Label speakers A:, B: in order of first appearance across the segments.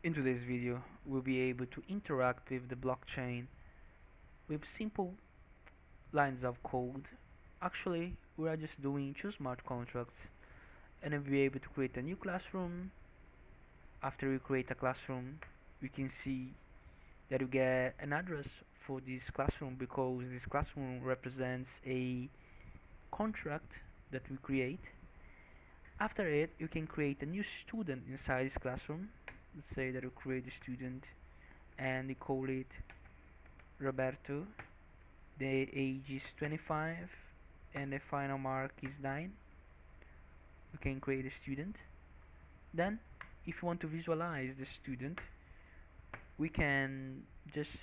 A: In today's video, we'll be able to interact with the blockchain with simple lines of code. Actually, we are just doing two smart contracts, and we'll be able to create a new classroom. After we create a classroom, we can see that we get an address for this classroom because this classroom represents a contract that we create. After it, you can create a new student inside this classroom. Let's say that we create a student and we call it Roberto. The age is 25 and the final mark is 9. We can create a student. Then if you want to visualize the student, we can just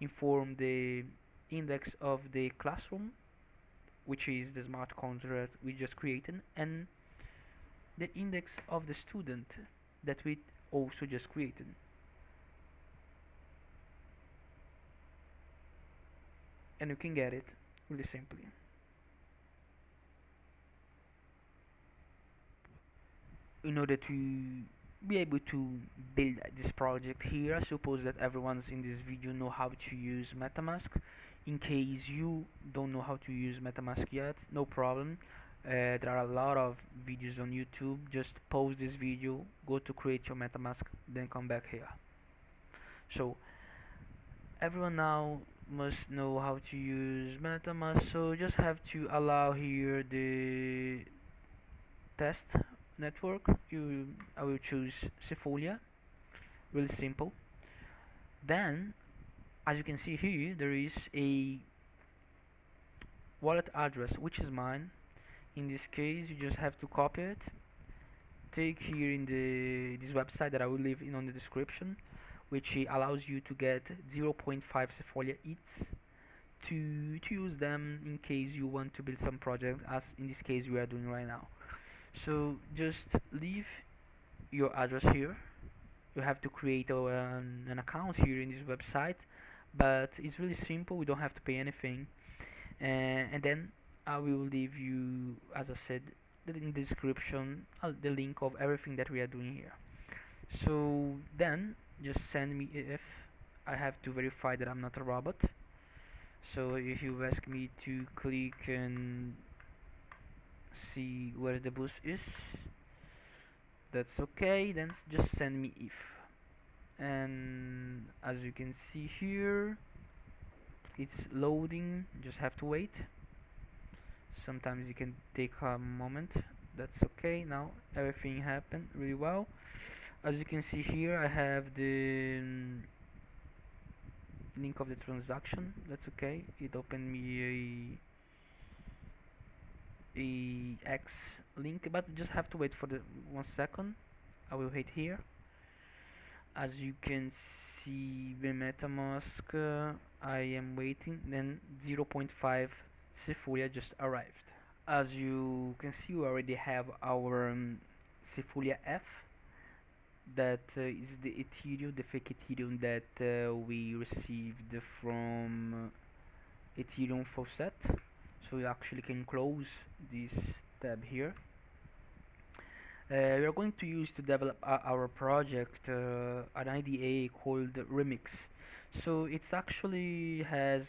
A: inform the index of the classroom, which is the smart contract we just created, and the index of the student that we also just created. And you can get it really simply. In order to be able to build this project here, I suppose that everyone's in this video know how to use MetaMask. In case you don't know how to use MetaMask yet, no problem. There are a lot of videos on YouTube. Just pause this video, go to create your MetaMask, then come back here. So everyone now must know how to use MetaMask, so just have to allow here the test network. I will choose Cefolia, really simple. Then as you can see here, there is a wallet address which is mine. In this case, you just have to copy it, take here in this website that I will leave in on the description, which allows you to get 0.5 Cefolia ETH to use them in case you want to build some project, as in this case we are doing right now. So just leave your address here. You have to create an account here in this website, but it's really simple. We don't have to pay anything, and then I will leave you, as I said, in the description the link of everything that we are doing here. So then just send me if I have to verify that I'm not a robot. So if you ask me to click and see where the bus is, that's okay. Then just send me if, and as you can see here, it's loading. Just have to wait. Sometimes it can take a moment. That's okay. Now everything happened really well. As you can see here, I have the link of the transaction. That's okay. It opened me a X link, but just have to wait for the 1 second. I will wait here. As you can see, the MetaMask, I am waiting. Then 0.5 Cefolia just arrived. As you can see, we already have our Cefolia F. That is the Ethereum, the fake Ethereum that we received from Ethereum Faucet. So you actually can close this tab here. We are going to use to develop our project an IDA called Remix. So it's actually has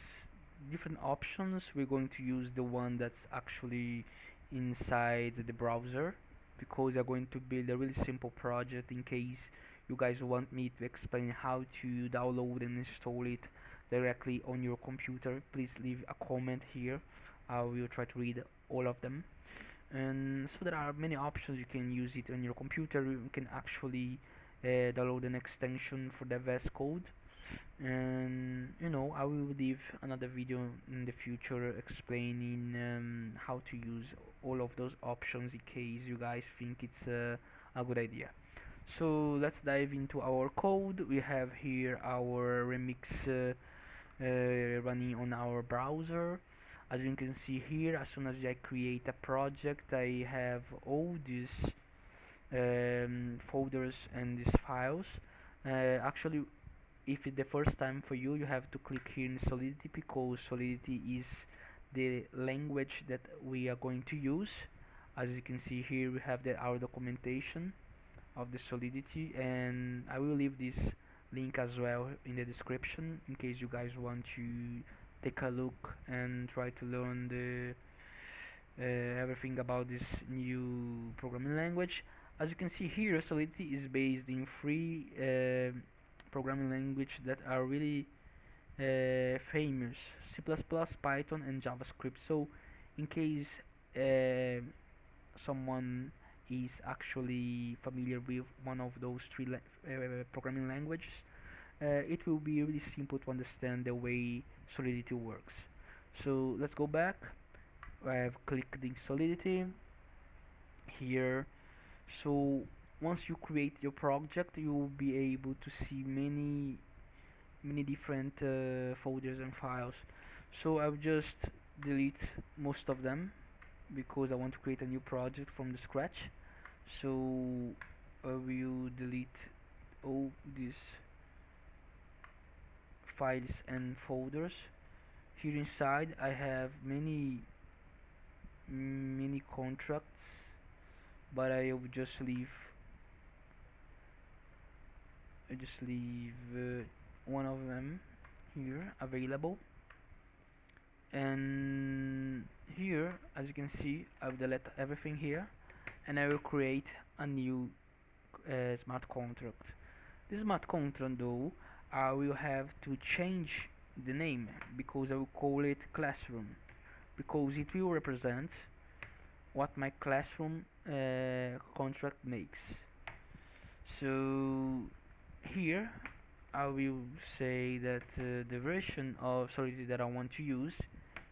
A: different options. We're going to use the one that's actually inside the browser, because I'm going to build a really simple project. In case you guys want me to explain how to download and install it directly on your computer, please leave a comment here. I will try to read all of them. And so there are many options. You can use it on your computer. You can actually download an extension for the VS Code, and I will leave another video in the future explaining how to use all of those options in case you guys think it's a good idea. So let's dive into our code. We have here our remix running on our browser. As you can see here, as soon as I create a project, I have all these folders and these files. Actually, if it's the first time for you, you have to click here in Solidity, because Solidity is the language that we are going to use. As you can see here, we have our documentation of the Solidity, and I will leave this link as well in the description in case you guys want to take a look and try to learn the everything about this new programming language. As you can see here, Solidity is based in three programming language that are really famous: C++, Python, and JavaScript. So in case someone is actually familiar with one of those three programming languages, it will be really simple to understand the way Solidity works. So let's go back. I have clicked in Solidity here. So once you create your project, you will be able to see many different folders and files. So I'll just delete most of them because I want to create a new project from the scratch. So I will delete all these files and folders. Here inside I have many contracts, but I will just leave one of them here available. And here, as you can see, I will delete everything here, and I will create a new smart contract. This smart contract, though, I will have to change the name because I will call it classroom, because it will represent what my classroom contract makes. So here I will say that the version of Solidity that I want to use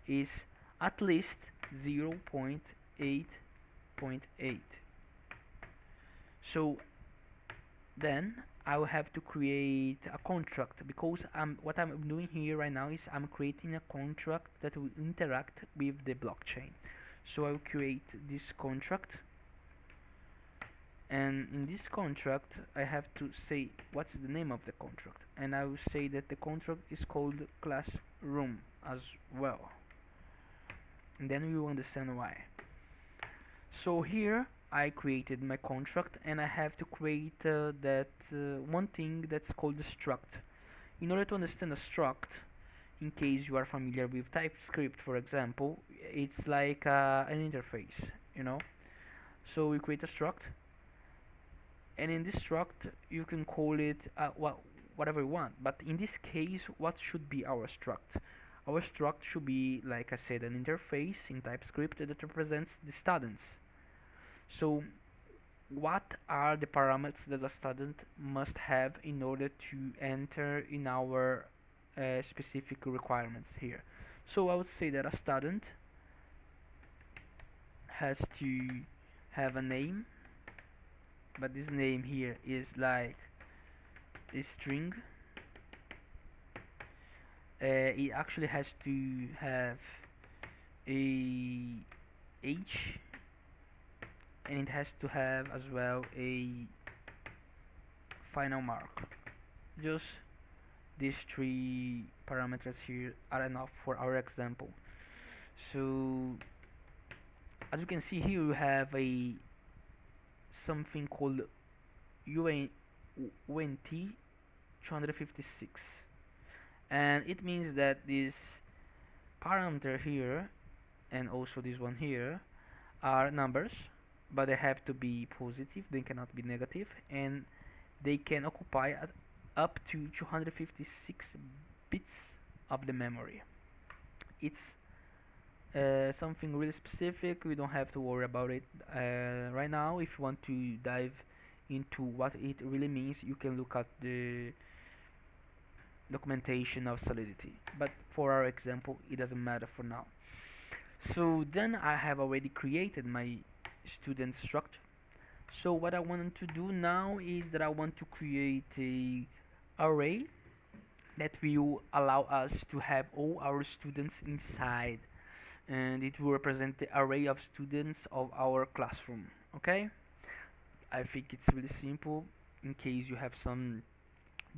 A: is at least 0.8.8. So then I will have to create a contract, because what I'm doing here right now is I'm creating a contract that will interact with the blockchain. So I will create this contract, and in this contract I have to say what's the name of the contract, and I will say that the contract is called classroom as well, and then we will understand why. So here I created my contract, and I have to create one thing that's called a struct. In order to understand a struct, in case you are familiar with TypeScript, for example, it's like an interface, you know. So we create a struct, and in this struct you can call it whatever you want, but in this case, what should be our struct? Our struct should be, like I said, an interface in TypeScript that represents the students. So what are the parameters that a student must have in order to enter in our specific requirements here? So I would say that a student has to have a name, but this name here is like a string. It actually has to have a age, and it has to have as well a final mark. Just these three parameters here are enough for our example. So as you can see here, you have a something called UNT 256, and it means that this parameter here and also this one here are numbers, but they have to be positive, they cannot be negative, and they can occupy up to 256 bits of the memory. It's something really specific. We don't have to worry about it right now. If you want to dive into what it really means, you can look at the documentation of Solidity, but for our example it doesn't matter for now. So then I have already created my student structure. So what I want to do now is that I want to create a array that will allow us to have all our students inside, and it will represent the array of students of our classroom. Okay, I think it's really simple. In case you have some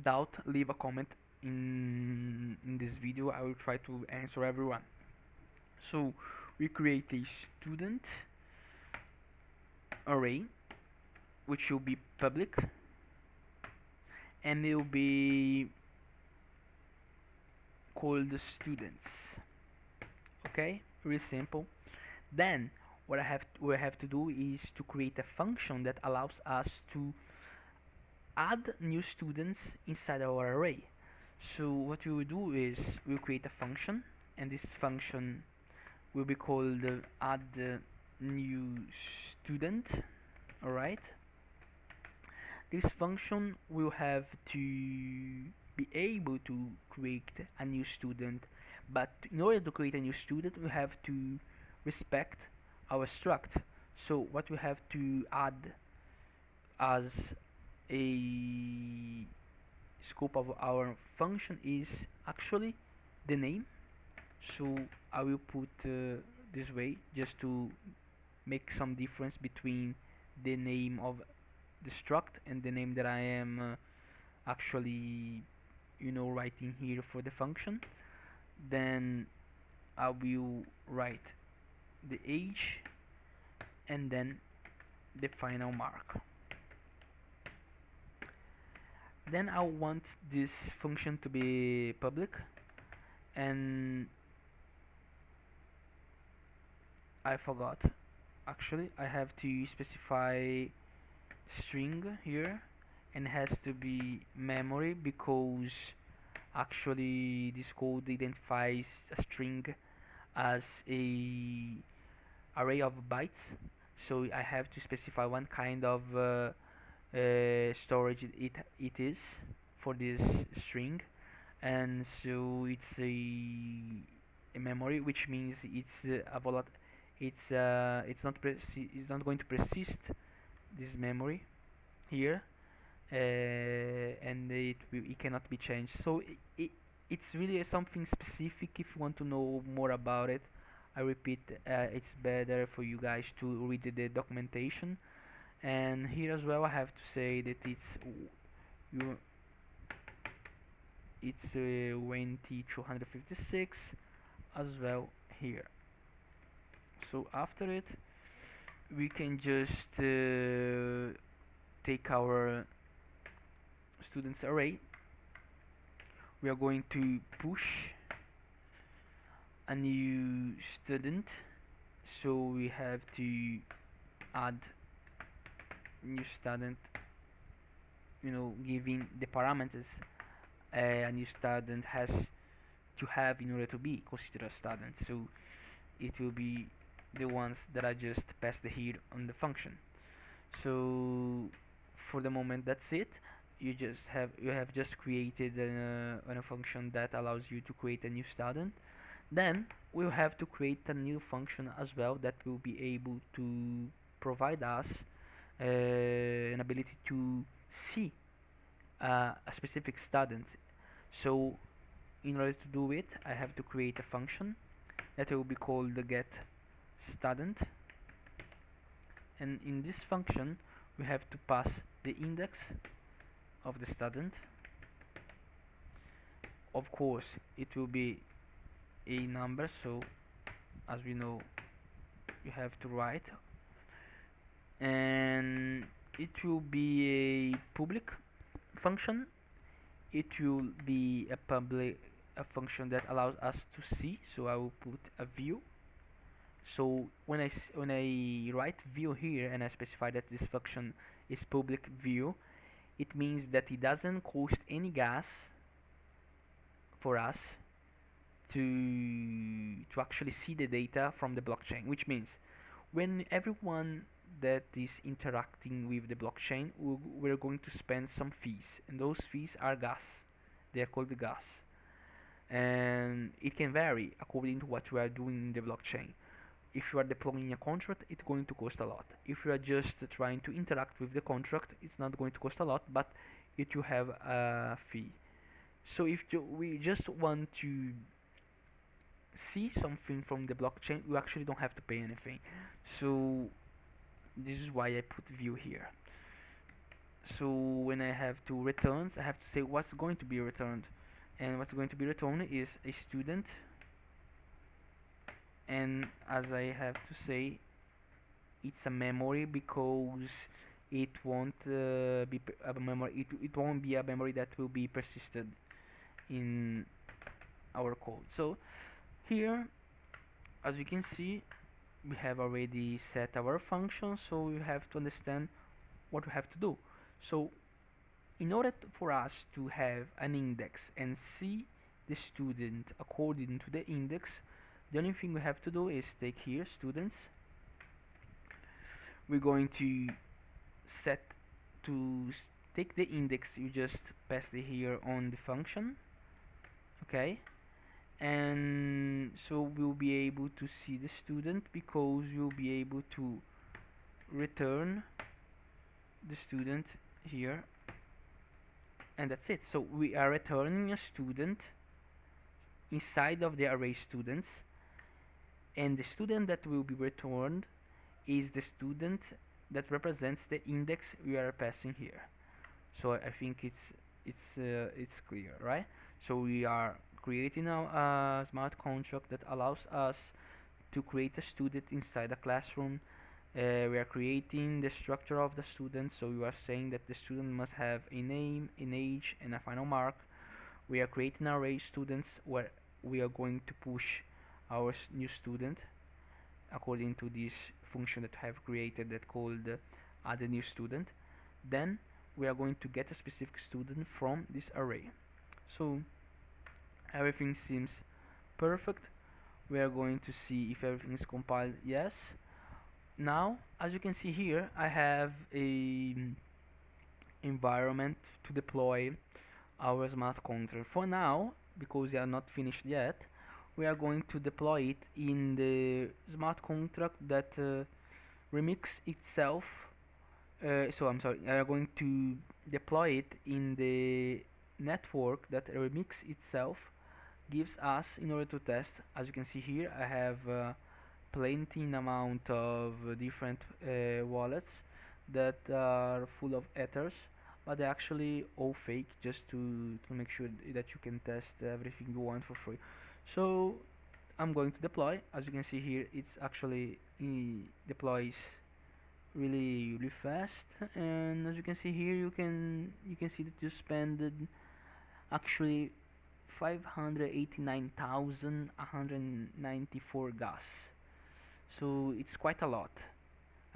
A: doubt, leave a comment in this video. I will try to answer everyone. So we create a student array, which will be public, and will be called students. Okay, really simple. Then what we have to do is to create a function that allows us to add new students inside our array. So what we will do is we'll create a function, and this function will be called add new student. Alright, this function will have to be able to create a new student, but in order to create a new student we have to respect our struct. So what we have to add as a scope of our function is actually the name. So I will put this way just to make some difference between the name of the struct and the name that I am actually writing here for the function. Then I will write the age and then the final mark. Then I want this function to be public, and I forgot, actually I have to specify string here, and has to be memory because actually this code identifies a string as a array of bytes, so I have to specify one kind of storage it is for this string. And so it's a memory, which means it's it's not going to persist this memory here, and it cannot be changed. So it's really something specific. If you want to know more about it, I repeat, it's better for you guys to read the documentation. And here as well I have to say that it's 2256 as well here. So after it we can just take our students array. We are going to push a new student, so we have to add new student, giving the parameters a new student has to have in order to be considered a student. So it will be the ones that I just passed here on the function. So for the moment that's it. You have just created a function that allows you to create a new student. Then we'll have to create a new function as well that will be able to provide us an ability to see a specific student. So in order to do it, I have to create a function that will be called the get student, and in this function we have to pass the index of the student. Of course it will be a number, so as we know you have to write, and it will be a public function. It will be a function that allows us to see, so I will put a view. So when I write view here and I specify that this function is public view, it means that it doesn't cost any gas for us to actually see the data from the blockchain, which means when everyone that is interacting with the blockchain, we're going to spend some fees, and those fees are gas. They are called gas, and it can vary according to what you are doing in the blockchain. If you are deploying a contract, it's going to cost a lot. If you are just trying to interact with the contract, it's not going to cost a lot, but it will have a fee. So if we just want to see something from the blockchain, you actually don't have to pay anything. So this is why I put view here. So when I have to returns, I have to say what's going to be returned, and what's going to be returned is a student. And as I have to say, it's a memory because it won't be a memory. It won't be a memory that will be persisted in our code. So here, as you can see, we have already set our function, so we have to understand what we have to do. So in order for us to have an index and see the student according to the index, the only thing we have to do is take here students. We're going to set to take the index you just passed it here on the function, okay, and so we'll be able to see the student because we'll be able to return the student here, and that's it. So we are returning a student inside of the array students, and the student that will be returned is the student that represents the index we are passing here. So I think it's clear, right? So we are creating a smart contract that allows us to create a student inside a classroom. We are creating the structure of the student, so we are saying that the student must have a name, an age, and a final mark. We are creating an array students where we are going to push our new student according to this function that I have created that called add a new student. Then we are going to get a specific student from this array. So everything seems perfect. We are going to see if everything is compiled. Yes. Now, as you can see here, I have a environment to deploy our smart contract. For now, because we are not finished yet, we are going to deploy it in the smart contract that remix itself. So I'm sorry, we are going to deploy it in the network that remix itself gives us in order to test. As you can see here, I have plenty amount of different wallets that are full of ethers, but they're actually all fake, just to make sure that you can test everything you want for free. So I'm going to deploy. As you can see here, it's actually deploys really fast, and as you can see here, you can see that you spend actually 589,194 gas. So it's quite a lot.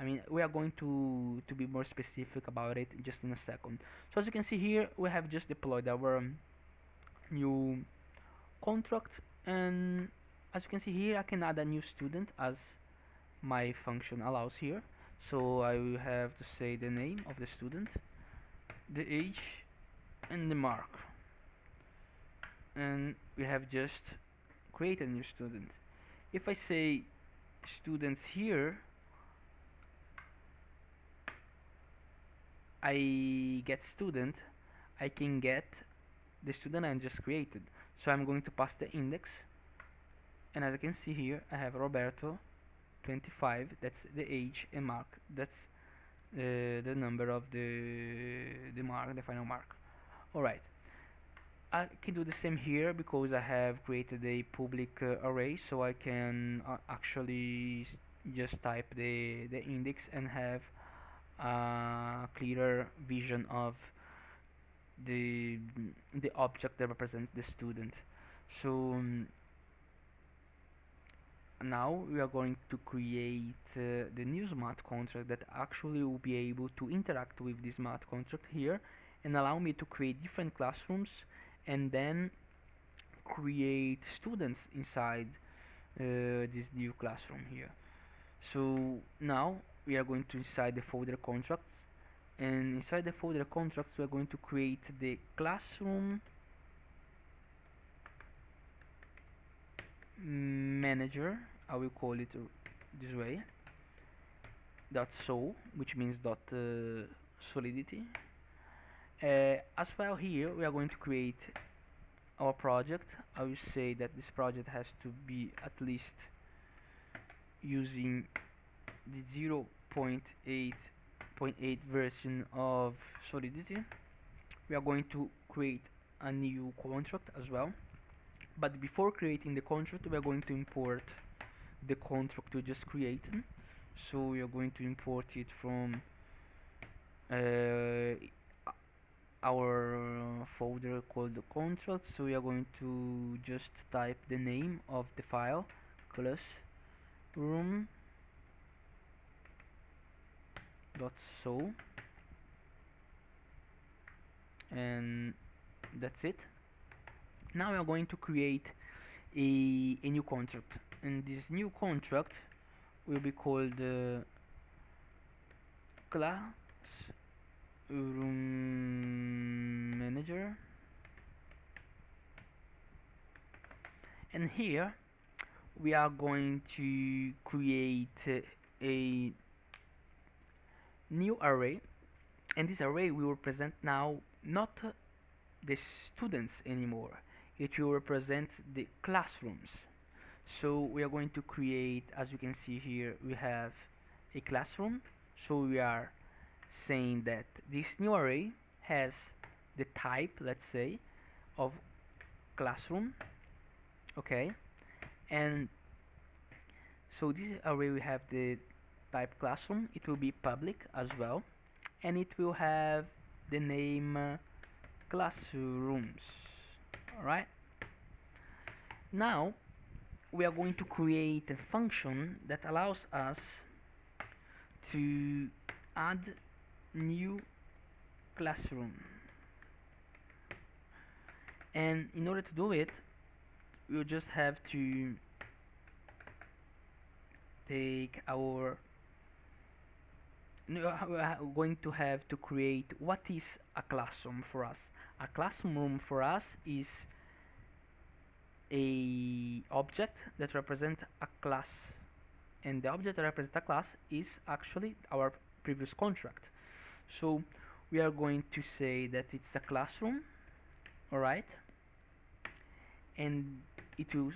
A: I mean, we are going to be more specific about it just in a second. So as you can see here, we have just deployed our new contract, and as you can see here, I can add a new student as my function allows here. So I will have to say the name of the student, the age, and the mark, and we have just created a new student. If I say students here, I get student, I can get the student I just created. So I'm going to pass the index, and as I can see here, I have Roberto 25, that's the age, and mark, that's the number of the mark, the final mark. Alright, I can do the same here because I have created a public array, so I can actually just type the index and have a clearer vision of the object that represents the student. So now we are going to create the new smart contract that actually will be able to interact with the smart contract here and allow me to create different classrooms and then create students inside this new classroom here. So now we are going to inside the folder contracts, and inside the folder contracts we are going to create the classroom manager. I will call it this way, .so, which means .solidity. As well here we are going to create our project. I will say that this project has to be at least using the 0.8.8 version of Solidity. We are going to create a new contract as well, but before creating the contract we are going to import the contract we just created. So we are going to import it from uh, our folder called contract, so we are going to just type the name of the file, classroom.so, and that's it. Now we are going to create a new contract, and this new contract will be called classroom manager, and here we are going to create a new array, and this array will represent now not the students anymore, it will represent the classrooms. So we are going to create, as you can see here, we have a classroom, so we are saying that this new array has the type, let's say, of classroom, okay, and so this array will have the type classroom, it will be public as well, and it will have the name classrooms. Alright, now we are going to create a function that allows us to add new classroom, and in order to do it we'll just have to take our we are going to have to create what is a classroom for us. A classroom for us is a object that represents a class, and the object that represents a class is actually our previous contract. So we are going to say that it's a classroom, alright, and it will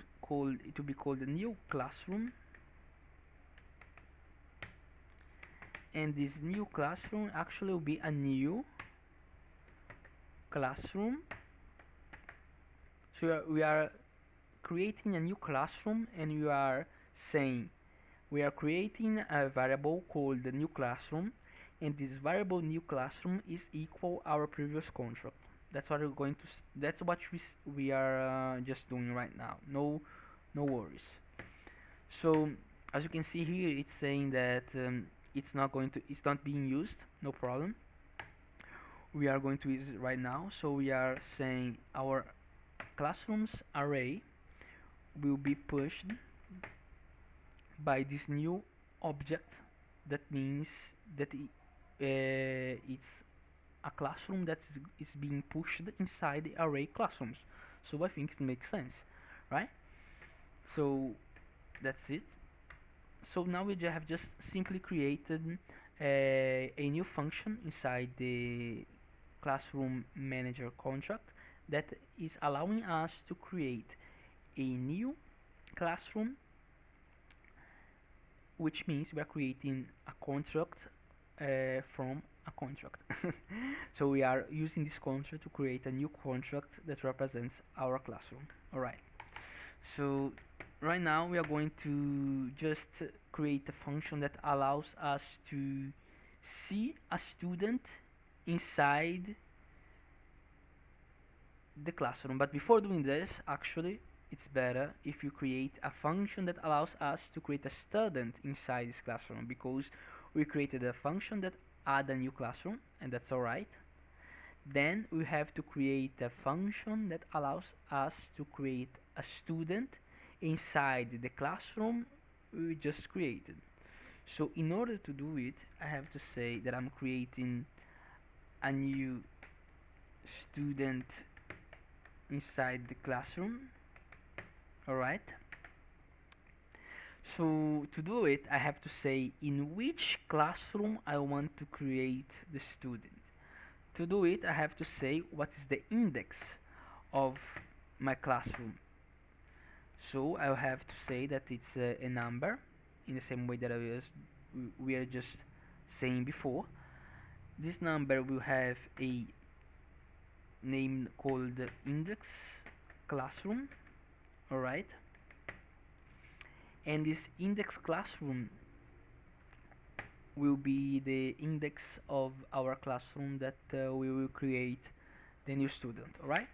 A: be called a new classroom, and this new classroom actually will be a new classroom. So we are creating a new classroom, and we are saying we are creating a variable called the new classroom, and this variable new classroom is equal our previous contract. That's what we're going to that's what we are just doing right now. No worries. So as you can see here, it's saying that it's not being used. No problem, we are going to use it right now. So we are saying our classrooms array will be pushed by this new object. That means that it's a classroom that is being pushed inside the array classrooms. So I think it makes sense, right? So that's it. So now we have just simply created a new function inside the classroom manager contract that is allowing us to create a new classroom, which means we are creating a contract from a contract. So we are using this contract to create a new contract that represents our classroom. Alright, so right now we are going to just create a function that allows us to see a student inside the classroom. But before doing this, actually it's better if you create a function that allows us to create a student inside this classroom, because we created a function that add a new classroom, and that's alright. Then we have to create a function that allows us to create a student inside the classroom we just created. So in order to do it, I have to say that I'm creating a new student inside the classroom. Alright, so to do it I have to say in which classroom I want to create the student. To do it I have to say what is the index of my classroom. So I have to say that it's a number, in the same way that we are just saying before. This number will have a name called index classroom. Alright, and this index classroom will be the index of our classroom that we will create the new student. Alright,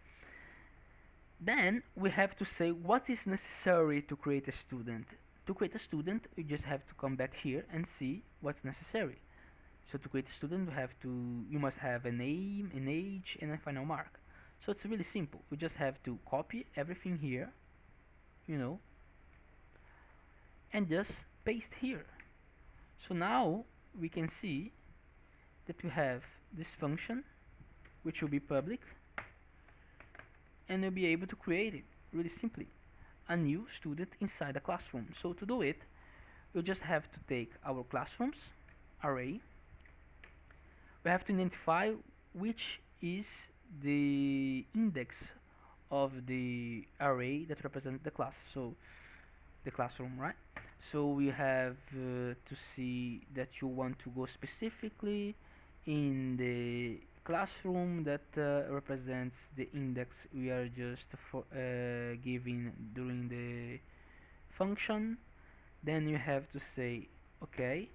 A: then we have to say what is necessary to create a student. To create a student, you just have to come back here and see what's necessary. So to create a student, you must have a name, an age, and a final mark. So it's really simple. You just have to copy everything here, and just paste here. So now we can see that we have this function, which will be public, and we'll be able to create it really simply, a new student inside the classroom. So to do it, we'll just have to take our classrooms array. We have to identify which is the index of the array that represents the class, so the classroom, right? So we have to see that you want to go specifically in the classroom that represents the index we are just giving during the function. Then you have to say, okay,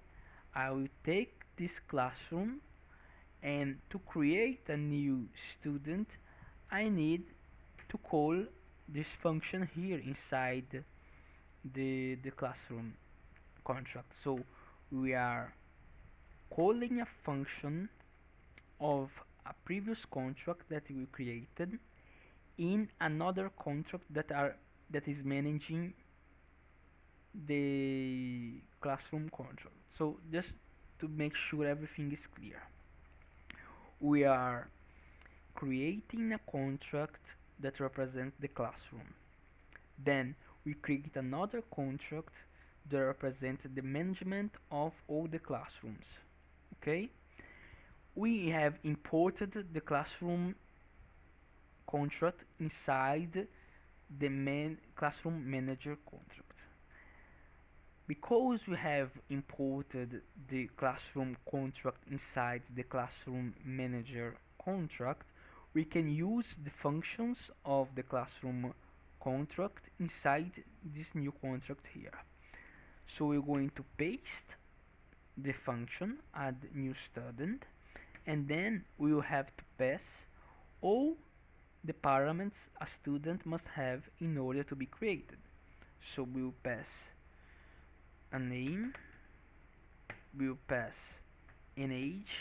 A: I will take this classroom, and to create a new student I need to call this function here inside the classroom construct. So we are calling a function of a previous contract that we created in another contract that is managing the classroom contract. So just to make sure everything is clear, we are creating a contract that represents the classroom. Then we create another contract that represents the management of all the classrooms. Okay, we have imported the classroom contract inside the classroom manager contract. Because we have imported the classroom contract inside the classroom manager contract, we can use the functions of the classroom contract inside this new contract here. So we're going to paste the function add new student, and then we will have to pass all the parameters a student must have in order to be created. So we'll pass a name, we'll pass an age,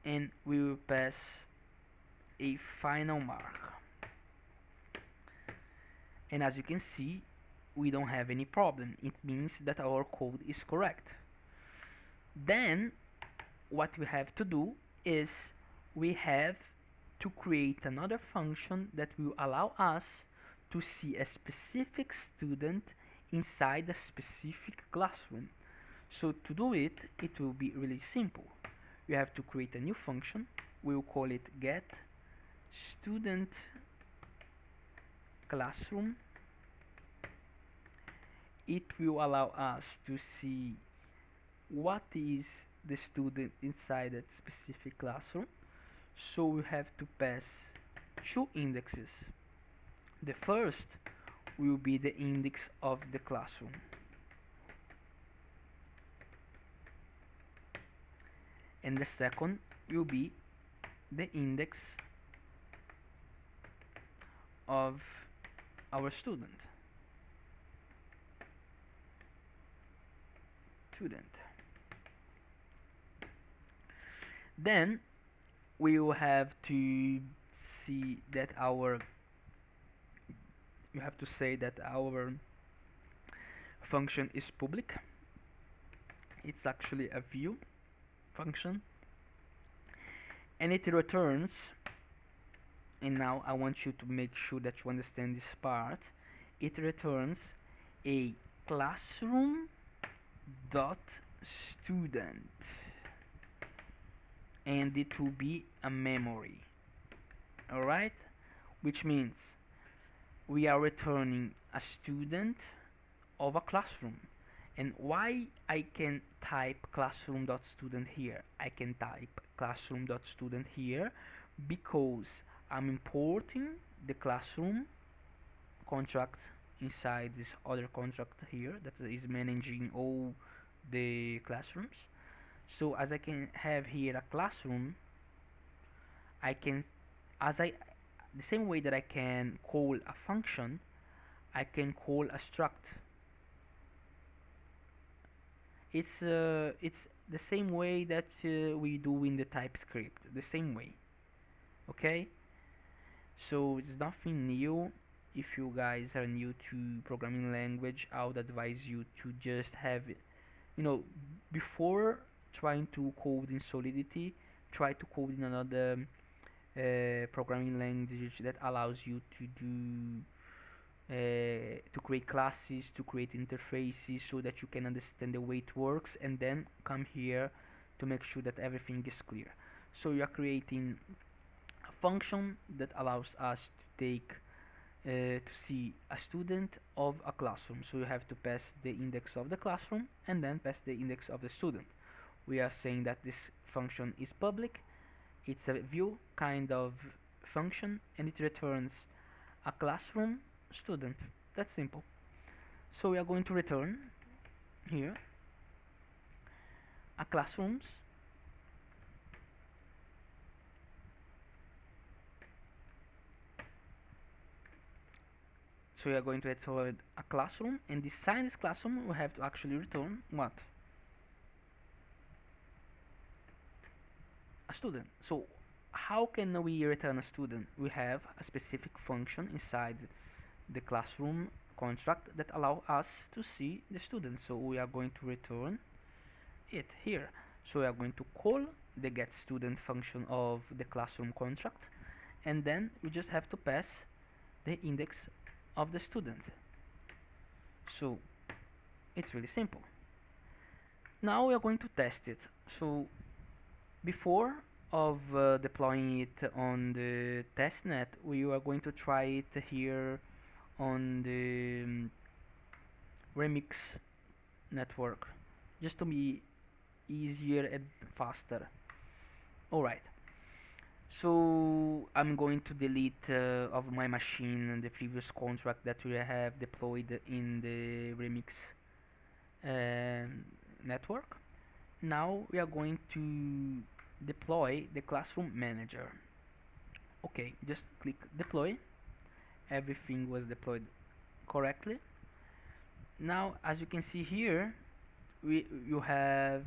A: and we will pass a final mark. And as you can see, we don't have any problem. It means that our code is correct. Then what we have to do is we have to create another function that will allow us to see a specific student inside a specific classroom. So to do it, it will be really simple. You have to create a new function. We'll call it get student classroom. It will allow us to see what is the student inside that specific classroom. So we have to pass two indexes. The first will be the index of the classroom, and the second will be the index of our student. Then we will have to see that you have to say that our function is public. It's actually a view function, and it returns, and now I want you to make sure that you understand this part, it returns a classroom dot student, and it will be a memory. Alright, which means we are returning a student of a classroom. And why I can type classroom.student here? I can type classroom.student here because I'm importing the classroom contract inside this other contract here that is managing all the classrooms. So as I can have here a classroom, I can, as I, the same way that I can call a function, I can call a struct. It's the same way that we do in the TypeScript, the same way. Okay, so it's nothing new. If you guys are new to programming language, I would advise you to just have, you know, before trying to code in Solidity, try to code in another programming language that allows you to do to create classes, to create interfaces, so that you can understand the way it works, and then come here to make sure that everything is clear. So you are creating a function that allows us to take to see a student of a classroom. So you have to pass the index of the classroom and then pass the index of the student. We are saying that this function is public. It's a view kind of function, and it returns a classroom student. That's simple. So we are going to return here a classrooms so we are going to return a classroom, and inside this classroom we have to actually return what? A student. So how can we return a student? We have a specific function inside the classroom construct that allow us to see the student. So we are going to return it here. So we are going to call the getStudent function of the classroom contract, and then we just have to pass the index of the student. So it's really simple. Now we are going to test it. So before of deploying it on the testnet, we are going to try it here on the Remix network, just to be easier and faster. Alright, so I'm going to delete of my machine the previous contract that we have deployed in the Remix network. Now we are going to deploy the classroom manager. Okay, just click deploy. Everything was deployed correctly. Now as you can see here, you have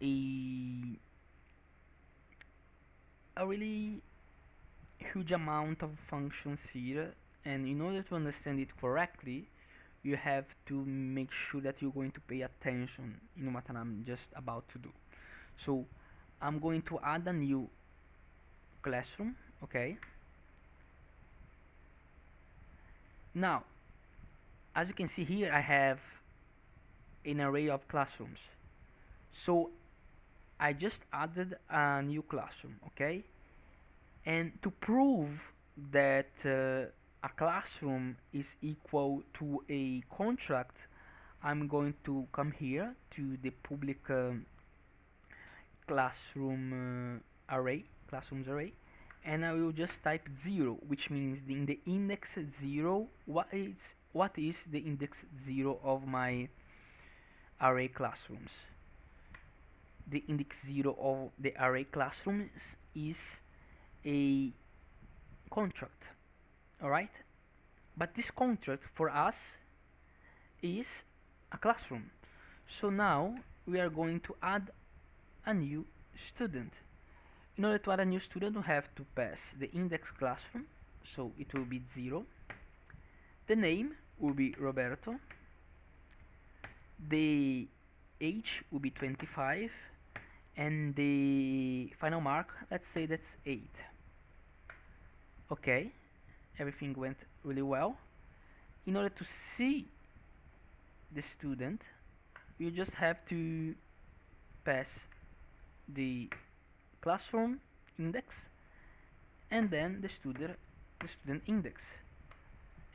A: a really huge amount of functions here, and in order to understand it correctly, you have to make sure that you're going to pay attention in what I'm just about to do. So I'm going to add a new classroom. Okay, now as you can see here, I have an array of classrooms. So I just added a new classroom. Okay, and to prove that a classroom is equal to a contract, I'm going to come here to the public classrooms array, and I will just type 0, which means in the index 0, what is the index 0 of my array classrooms? The index 0 of the array classrooms is a contract. Alright, but this contract for us is a classroom. So now we are going to add a new student. In order to add a new student, we have to pass the index classroom, so it will be 0. The name will be Roberto. The age will be 25, and the final mark, let's say that's 8. Okay, everything went really well. In order to see the student, you just have to pass the classroom index and then the student index.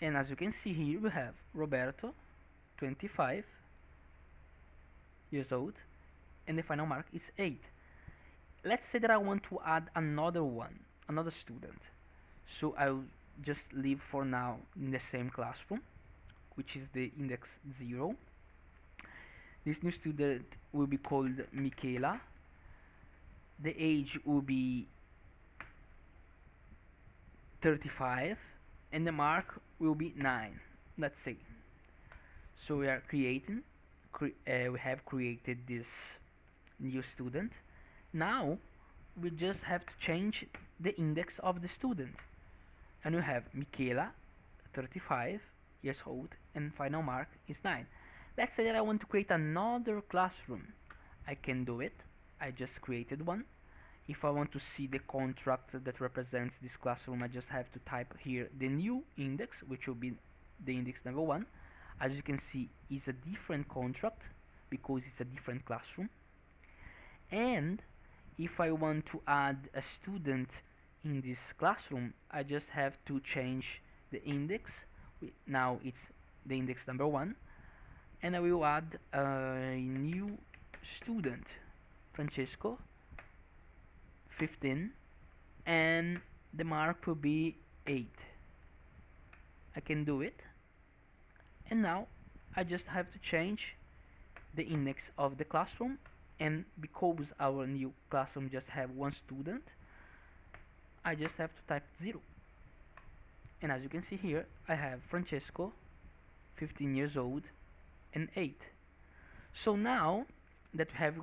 A: And as you can see here, we have Roberto, 25 years old, and the final mark is 8. Let's say that I want to add another student. So I'll just leave for now in the same classroom, which is the index 0. This new student will be called Michaela. The age will be 35 and the mark will be 9. Let's see. So we are we have created this new student. Now we just have to change the index of the student, and we have Michaela, 35 years old, and final mark is 9. Let's say that I want to create another classroom. I can do it. I just created one. If I want to see the contract that represents this classroom, I just have to type here the new index, which will be the index number 1. As you can see, it's a different contract because it's a different classroom. And if I want to add a student in this classroom, I just have to change the index. Now it's the index number 1, and I will add a new student, Francesco, 15, and the mark will be 8. I can do it, and now I just have to change the index of the classroom, and because our new classroom just have one student, I just have to type 0. And as you can see here, I have Francesco, 15 years old, and 8. So now that we have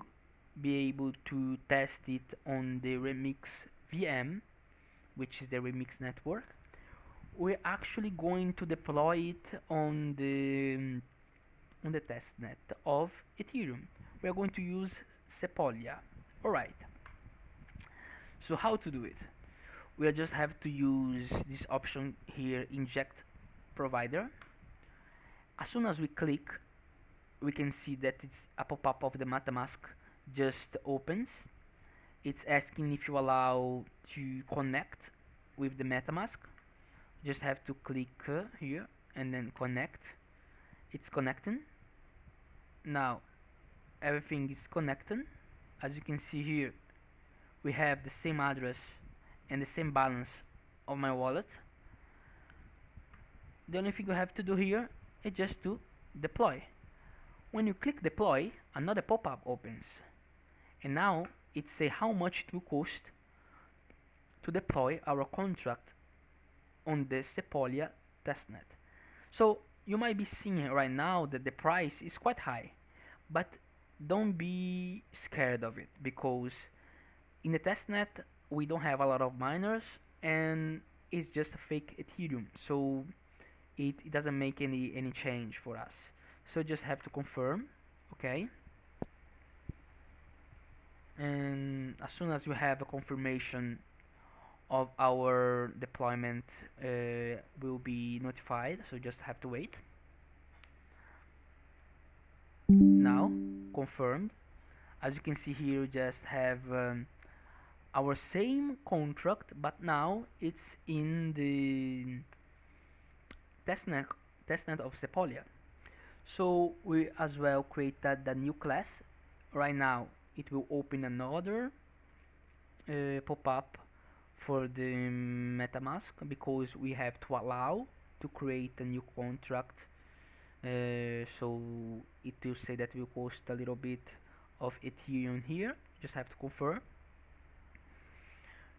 A: be able to test it on the Remix VM, which is the Remix network, we're actually going to deploy it on the testnet of Ethereum. We are going to use Sepolia. Alright, so how to do it? We just have to use this option here, inject provider. As soon as we click, we can see that it's a pop-up of the MetaMask just opens. It's asking if you allow to connect with the MetaMask. Just have to click here and then connect. It's connecting. Now everything is connecting. As you can see here, we have the same address and the same balance of my wallet. The only thing you have to do here is just to deploy. When you click deploy, another pop-up opens, and now it says how much it will cost to deploy our contract on the Sepolia testnet. So you might be seeing right now that the price is quite high, but don't be scared of it, because in the testnet we don't have a lot of miners and it's just a fake Ethereum, so it doesn't make any change for us. So just have to confirm, okay, and as soon as you have a confirmation of our deployment, will be notified, so just have to wait. Now confirmed. As you can see here, we just have our same contract, but now it's in the testnet of Sepolia. So we as well created the new class. Right now it will open another pop-up for the MetaMask, because we have to allow to create a new contract. So it will say that will cost a little bit of Ethereum here. Just have to confirm.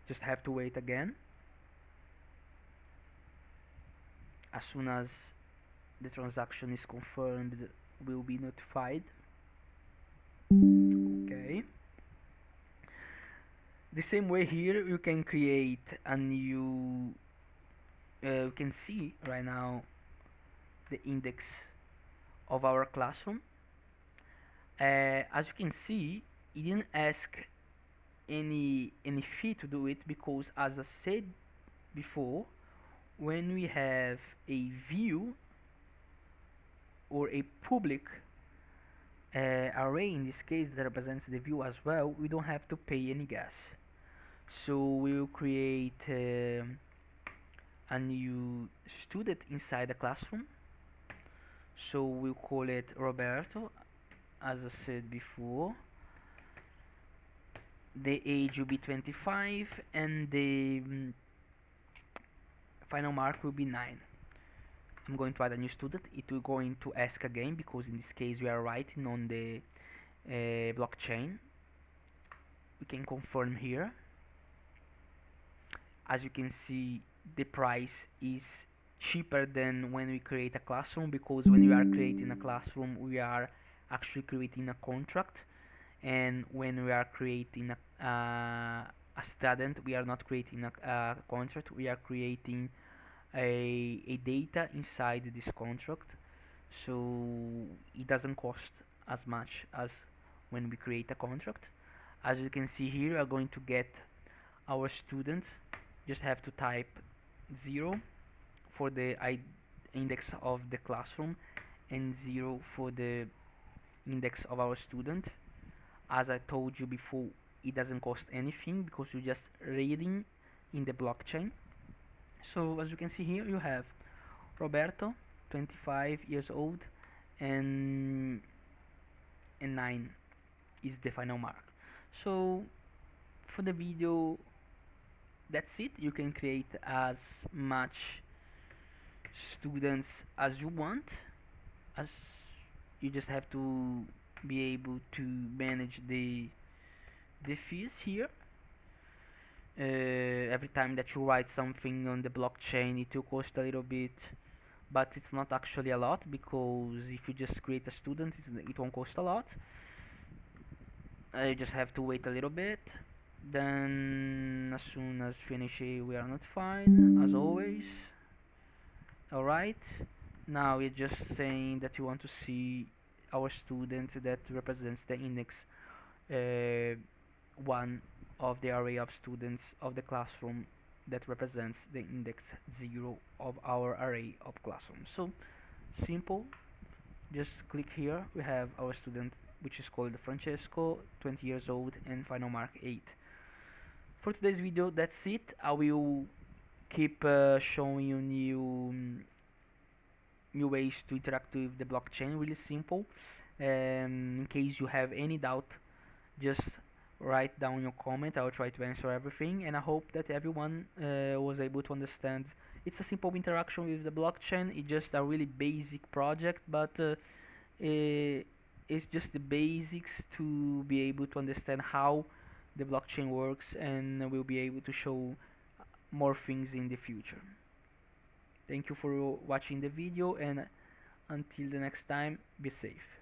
A: Just have to wait again. As soon as the transaction is confirmed, will be notified. Okay. The same way here, you can create a new. You can see right now the index of our classroom. As you can see, it didn't ask any fee to do it, because as I said before, when we have a view or a public array, in this case that represents the view as well, we don't have to pay any gas. So we will create a new student inside the classroom. So we'll call it Roberto, as I said before. The age will be 25 and the final mark will be 9. I'm going to add a new student. It will going to ask again because in this case we are writing on the blockchain. We can confirm here. As you can see, the price is cheaper than when we create a classroom, because when we are creating a classroom we are actually creating a contract, and when we are creating a student we are not creating a contract, we are creating a data inside this contract, so it doesn't cost as much as when we create a contract. As you can see here, we are going to get our student. Just have to type 0 for the index of the classroom and 0 for the index of our student. As I told you before, it doesn't cost anything because you're just reading in the blockchain. So as you can see here, you have Roberto, 25 years old, and 9 is the final mark. So for the video, that's it. You can create as much students as you want, as you just have to be able to manage the fees here. Every time that you write something on the blockchain it will cost a little bit, but it's not actually a lot, because if you just create a student it won't cost a lot. You just have to wait a little bit, then as soon as finish we are notified as always. Alright, now we're just saying that you want to see our student that represents the index 1 of the array of students of the classroom that represents the index 0 of our array of classrooms. So simple, just click here. We have our student, which is called Francesco, 20 years old, and final mark 8. For today's video, that's it. I will keep showing you new ways to interact with the blockchain. Really simple. In case you have any doubt, just write down your comment. I will try to answer everything, and I hope that everyone was able to understand. It's a simple interaction with the blockchain. It's just a really basic project, but it's just the basics to be able to understand how the blockchain works, and we'll be able to show more things in the future. Thank you for watching the video, and until the next time, be safe.